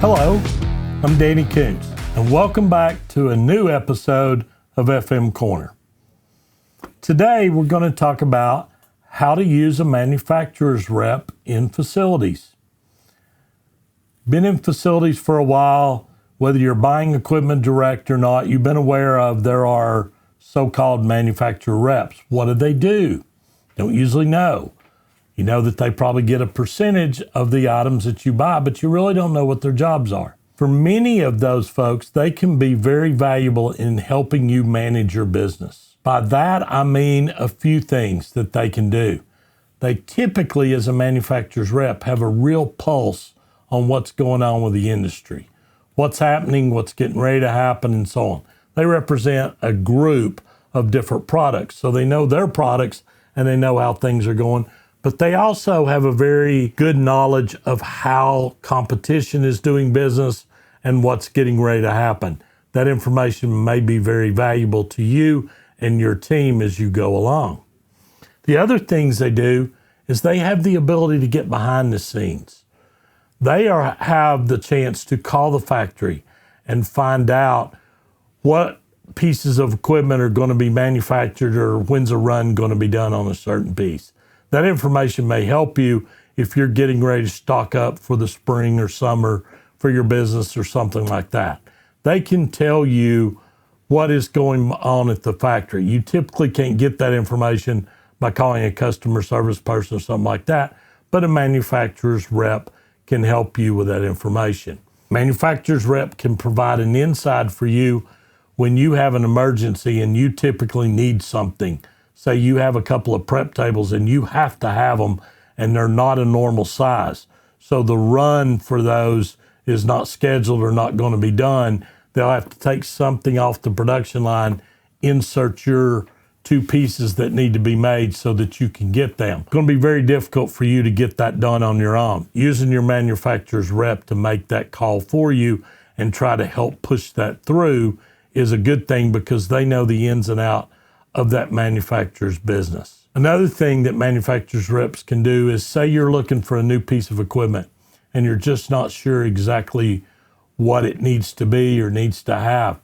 Hello, I'm Danny Koontz, and welcome back to a new episode of FM Corner. Today, we're going to talk about how to use a manufacturer's rep in facilities. Been in facilities for a while, whether you're buying equipment direct or not, you've been aware of there are so-called manufacturer reps. What do? Don't usually know. You know that they probably get a percentage of the items that you buy, but you really don't know what their jobs are. For many of those folks, they can be very valuable in helping you manage your business. By that, I mean a few things that they can do. They typically, as a manufacturer's rep, have a real pulse on what's going on with the industry, what's happening, what's getting ready to happen, and so on. They represent a group of different products, so they know their products and they know how things are going. But they also have a very good knowledge of how competition is doing business and what's getting ready to happen. That information may be very valuable to you and your team as you go along. The other things they do is they have the ability to get behind the scenes. They have the chance to call the factory and find out what pieces of equipment are going to be manufactured or when's a run going to be done on a certain piece. That information may help you if you're getting ready to stock up for the spring or summer for your business or something like that. They can tell you what is going on at the factory. You typically can't get that information by calling a customer service person or something like that, but a manufacturer's rep can help you with that information. Manufacturer's rep can provide an inside for you when you have an emergency and you typically need something. Say you have a couple of prep tables and you have to have them and they're not a normal size. So the run for those is not scheduled or not going to be done. They'll have to take something off the production line, insert your two pieces that need to be made so that you can get them. It's going to be very difficult for you to get that done on your own. Using your manufacturer's rep to make that call for you and try to help push that through is a good thing because they know the ins and outs of that manufacturer's business. Another thing that manufacturer's reps can do is say you're looking for a new piece of equipment and you're just not sure exactly what it needs to be or needs to have.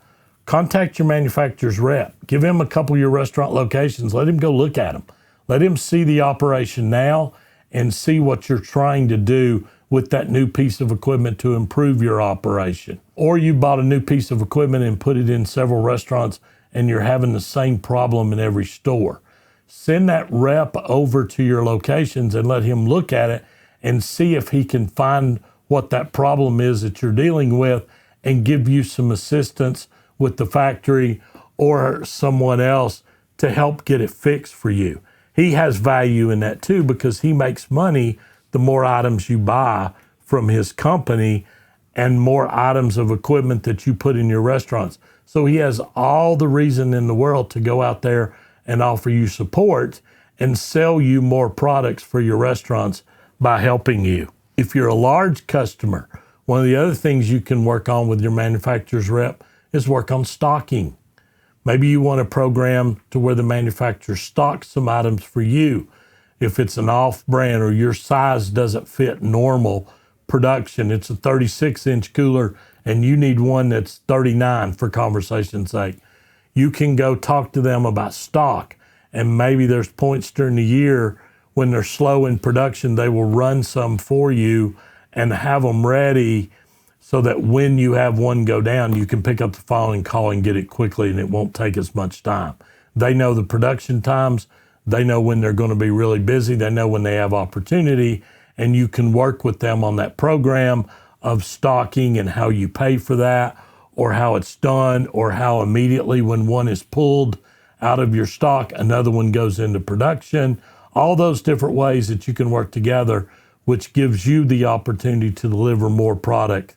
Contact your manufacturer's rep. Give him a couple of your restaurant locations. Let him go look at them. Let him see the operation now and see what you're trying to do with that new piece of equipment to improve your operation. Or you bought a new piece of equipment and put it in several restaurants and you're having the same problem in every store. Send that rep over to your locations and let him look at it and see if he can find what that problem is that you're dealing with and give you some assistance with the factory or someone else to help get it fixed for you. He has value in that too because he makes money the more items you buy from his company and more items of equipment that you put in your restaurants. So he has all the reason in the world to go out there and offer you support and sell you more products for your restaurants by helping you. If you're a large customer, one of the other things you can work on with your manufacturer's rep is work on stocking. Maybe you want a program to where the manufacturer stocks some items for you. If it's an off-brand or your size doesn't fit normal production, it's a 36-inch cooler and you need one that's 39 for conversation's sake. You can go talk to them about stock, and maybe there's points during the year when they're slow in production, they will run some for you and have them ready so that when you have one go down, you can pick up the phone and call and get it quickly and it won't take as much time. They know the production times, they know when they're going to be really busy, they know when they have opportunity, and you can work with them on that program of stocking and how you pay for that, or how it's done, or how immediately when one is pulled out of your stock, another one goes into production. All those different ways that you can work together, which gives you the opportunity to deliver more product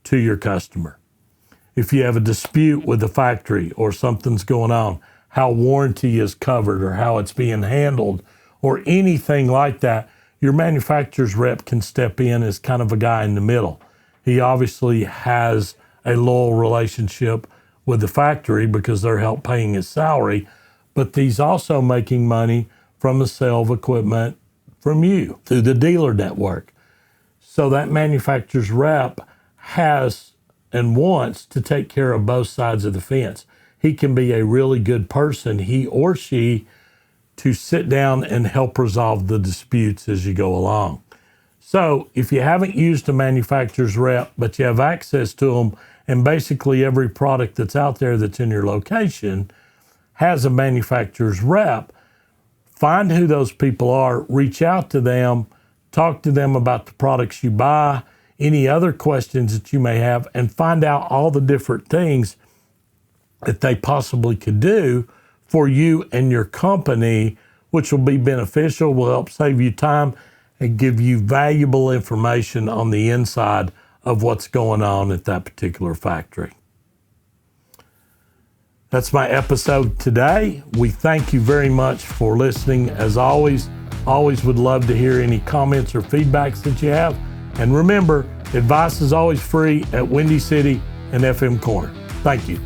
to your customer. If you have a dispute with the factory or something's going on, how warranty is covered or how it's being handled or anything like that, your manufacturer's rep can step in as kind of a guy in the middle. He obviously has a loyal relationship with the factory because they're help paying his salary, but he's also making money from the sale of equipment from you through the dealer network. So that manufacturer's rep has and wants to take care of both sides of the fence. He can be a really good person, he or she, to sit down and help resolve the disputes as you go along. So if you haven't used a manufacturer's rep, but you have access to them, and basically every product that's out there that's in your location has a manufacturer's rep, find who those people are, reach out to them, talk to them about the products you buy, any other questions that you may have, and find out all the different things that they possibly could do for you and your company, which will be beneficial, will help save you time, and give you valuable information on the inside of what's going on at that particular factory. That's my episode today. We thank you very much for listening. As always would love to hear any comments or feedbacks that you have. And remember, advice is always free at Windy City and FM Corner. Thank you.